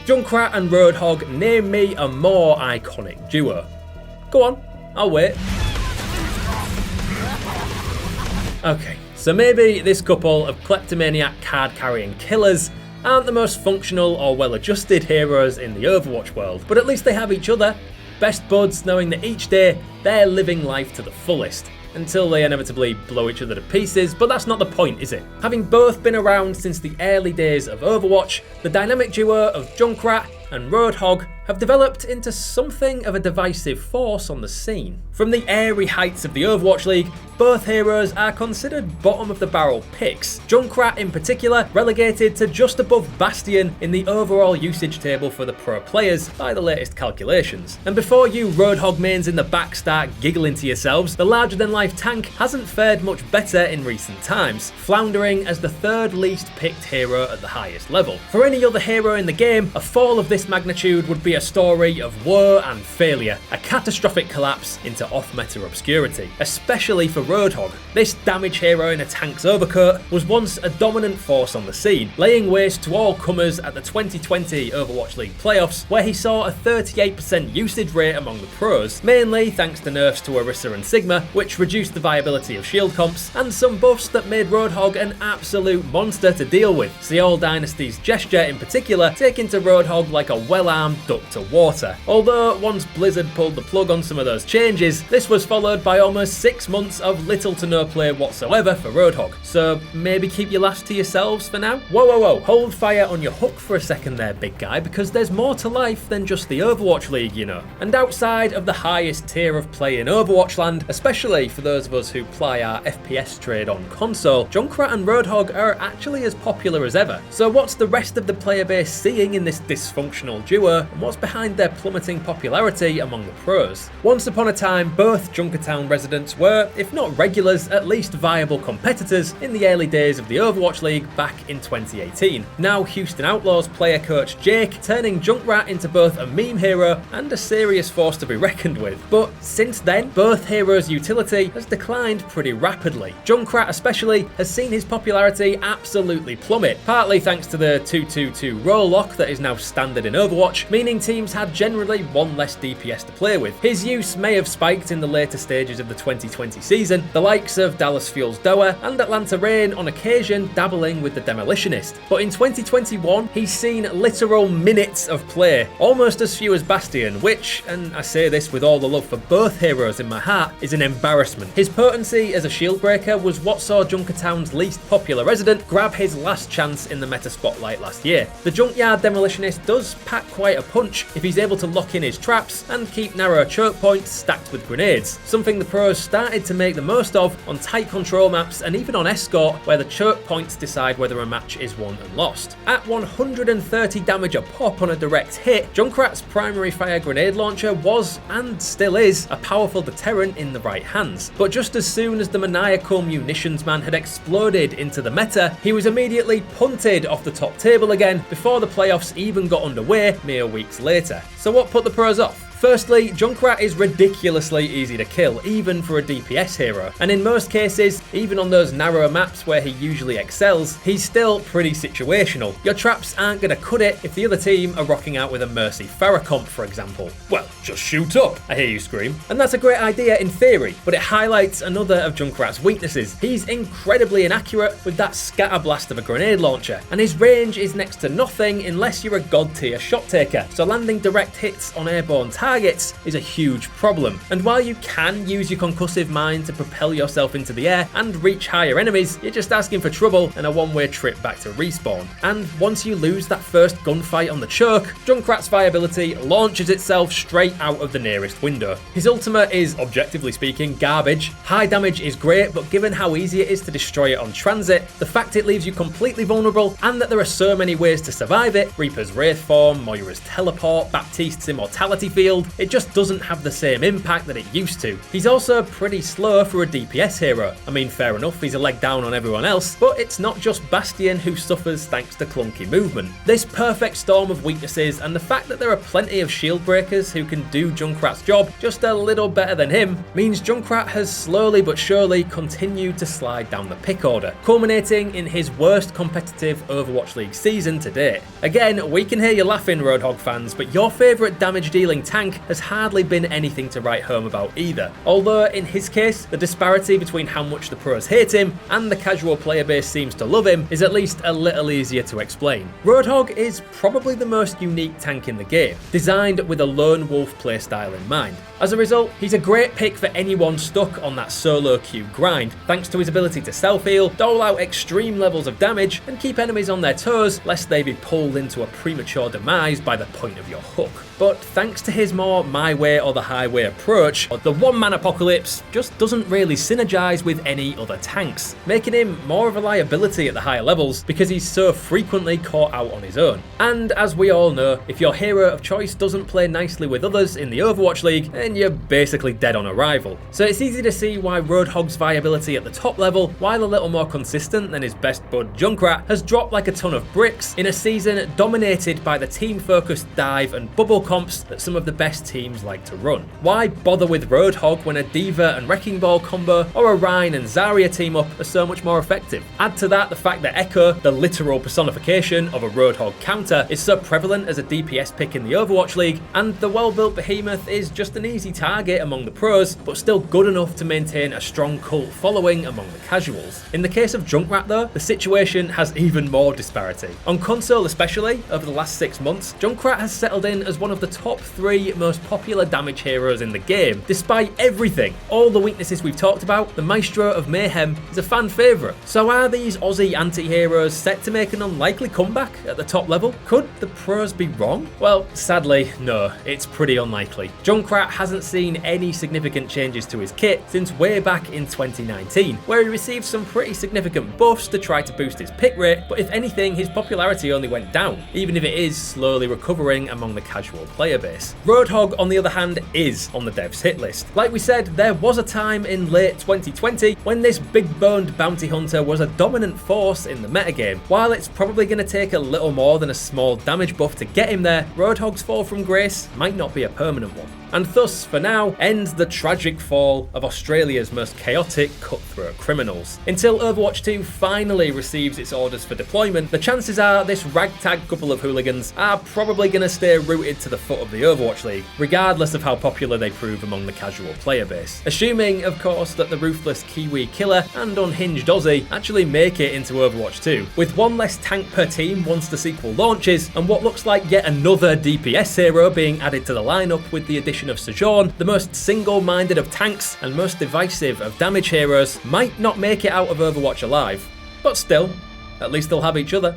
Junkrat and Roadhog, name me a more iconic duo. Go on, I'll wait. Okay, so maybe this couple of kleptomaniac card-carrying killers aren't the most functional or well-adjusted heroes in the Overwatch world, but at least they have each other. Best buds, knowing that each day they're living life to the fullest, until they inevitably blow each other to pieces, but that's not the point, is it? Having both been around since the early days of Overwatch, the dynamic duo of Junkrat and Roadhog have developed into something of a divisive force on the scene. From the airy heights of the Overwatch League, both heroes are considered bottom of the barrel picks. Junkrat in particular relegated to just above Bastion in the overall usage table for the pro players by the latest calculations. And before you Roadhog mains in the back start giggling to yourselves, the larger than life tank hasn't fared much better in recent times, floundering as the third least picked hero at the highest level. For any other hero in the game, a fall of this magnitude would be a story of woe and failure, a catastrophic collapse into off-meta obscurity, especially for Roadhog. This damage hero in a tank's overcoat was once a dominant force on the scene, laying waste to all comers at the 2020 Overwatch League playoffs, where he saw a 38% usage rate among the pros, mainly thanks to nerfs to Orisa and Sigma, which reduced the viability of shield comps, and some buffs that made Roadhog an absolute monster to deal with. See All Dynasty's Gesture in particular taking to Roadhog like a well-armed duck to water. Although once Blizzard pulled the plug on some of those changes, this was followed by almost 6 months of little to no play whatsoever for Roadhog. So maybe keep your laughs to yourselves for now? Whoa, hold fire on your hook for a second there, big guy, because there's more to life than just the Overwatch League, you know. And outside of the highest tier of play in Overwatch land, especially for those of us who ply our FPS trade on console, Junkrat and Roadhog are actually as popular as ever. So what's the rest of the player base seeing in this dysfunctional duo, and what's behind their plummeting popularity among the pros? Once upon a time, both Junkertown residents were, if not regulars, at least viable competitors in the early days of the Overwatch League back in 2018. Now Houston Outlaws player coach Jake turning Junkrat into both a meme hero and a serious force to be reckoned with. But since then, both heroes' utility has declined pretty rapidly. Junkrat especially has seen his popularity absolutely plummet, partly thanks to the 2-2-2 role lock that is now standard in Overwatch, meaning teams had generally one less DPS to play with. His use may have spiked in the later stages of the 2020 season, the likes of Dallas Fuel's Doa and Atlanta Reign on occasion dabbling with the Demolitionist. But in 2021, he's seen literal minutes of play, almost as few as Bastion, which, and I say this with all the love for both heroes in my heart, is an embarrassment. His potency as a shield breaker was what saw Junkertown's least popular resident grab his last chance in the meta spotlight last year. The Junkyard Demolitionist does pack quite a punch if he's able to lock in his traps and keep narrow choke points stacked with grenades, something the pros started to make the most of on tight control maps and even on Escort, where the choke points decide whether a match is won and lost. At 130 damage a pop on a direct hit, Junkrat's primary fire grenade launcher was, and still is, a powerful deterrent in the right hands. But just as soon as the maniacal munitions man had exploded into the meta, he was immediately punted off the top table again before the playoffs even got underway mere weeks later. So what put the pros off? Firstly, Junkrat is ridiculously easy to kill, even for a DPS hero, and in most cases, even on those narrow maps where he usually excels, he's still pretty situational. Your traps aren't going to cut it if the other team are rocking out with a Mercy Farrakhamp, for example. Well, just shoot up, I hear you scream. And that's a great idea in theory, but it highlights another of Junkrat's weaknesses. He's incredibly inaccurate with that scatter blast of a grenade launcher, and his range is next to nothing unless you're a god tier shot taker, so landing direct hits on airborne targets is a huge problem. And while you can use your concussive mind to propel yourself into the air and reach higher enemies, you're just asking for trouble and a one-way trip back to respawn. And once you lose that first gunfight on the choke, Junkrat's viability launches itself straight out of the nearest window. His ultimate is, objectively speaking, garbage. High damage is great, but given how easy it is to destroy it on transit, the fact it leaves you completely vulnerable, and that there are so many ways to survive it, Reaper's Wraith Form, Moira's Teleport, Baptiste's Immortality Field, it just doesn't have the same impact that it used to. He's also pretty slow for a DPS hero. I mean, fair enough, he's a leg down on everyone else, but it's not just Bastion who suffers thanks to clunky movement. This perfect storm of weaknesses and the fact that there are plenty of shield breakers who can can do Junkrat's job just a little better than him means Junkrat has slowly but surely continued to slide down the pick order, culminating in his worst competitive Overwatch League season to date. Again, we can hear you laughing, Roadhog fans, but your favourite damage dealing tank has hardly been anything to write home about either. Although in his case, the disparity between how much the pros hate him and the casual player base seems to love him is at least a little easier to explain. Roadhog is probably the most unique tank in the game, designed with a lone wolf playstyle in mind. As a result, he's a great pick for anyone stuck on that solo queue grind, thanks to his ability to self-heal, dole out extreme levels of damage, and keep enemies on their toes lest they be pulled into a premature demise by the point of your hook. But thanks to his more my way or the highway approach, the one-man apocalypse just doesn't really synergize with any other tanks, making him more of a liability at the higher levels because he's so frequently caught out on his own. And as we all know, if your hero of choice doesn't play nicely with others in the Overwatch League, then you're basically dead on arrival. So it's easy to see why Roadhog's viability at the top level, while a little more consistent than his best bud Junkrat, has dropped like a ton of bricks in a season dominated by the team-focused dive and bubble comps that some of the best teams like to run. Why bother with Roadhog when a D.Va and Wrecking Ball combo or a Rhine and Zarya team up are so much more effective? Add to that the fact that Echo, the literal personification of a Roadhog counter, is so prevalent as a DPS pick in the Overwatch League, and the well-built behemoth is just an easy target among the pros, but still good enough to maintain a strong cult following among the casuals. In the case of Junkrat though, the situation has even more disparity. On console especially, over the last 6 months, Junkrat has settled in as one of the top 3 most popular damage heroes in the game. Despite everything, all the weaknesses we've talked about, the Maestro of Mayhem is a fan favourite. So are these Aussie anti-heroes set to make an unlikely comeback at the top level? Could the pros be wrong? Well, sadly, no, it's pretty unlikely. Junkrat hasn't seen any significant changes to his kit since way back in 2019, where he received some pretty significant buffs to try to boost his pick rate, but if anything, his popularity only went down, even if it is slowly recovering among the casual player base. Roadhog, on the other hand, is on the devs hit list. Like we said, there was a time in late 2020 when this big-boned bounty hunter was a dominant force in the metagame. While it's probably going to take a little more than a small damage buff to get him there, Roadhog's fall from grace might not be a permanent one. And thus, for now, ends the tragic fall of Australia's most chaotic cutthroat criminals. Until Overwatch 2 finally receives its orders for deployment, the chances are this ragtag couple of hooligans are probably going to stay rooted to the foot of the Overwatch League, regardless of how popular they prove among the casual player base. Assuming, of course, that the ruthless Kiwi killer and unhinged Aussie actually make it into Overwatch 2, with one less tank per team once the sequel launches, and what looks like yet another DPS hero being added to the lineup with the addition of Sojourn. The most single-minded of tanks and most divisive of damage heroes might not make it out of Overwatch alive, but still, at least they'll have each other.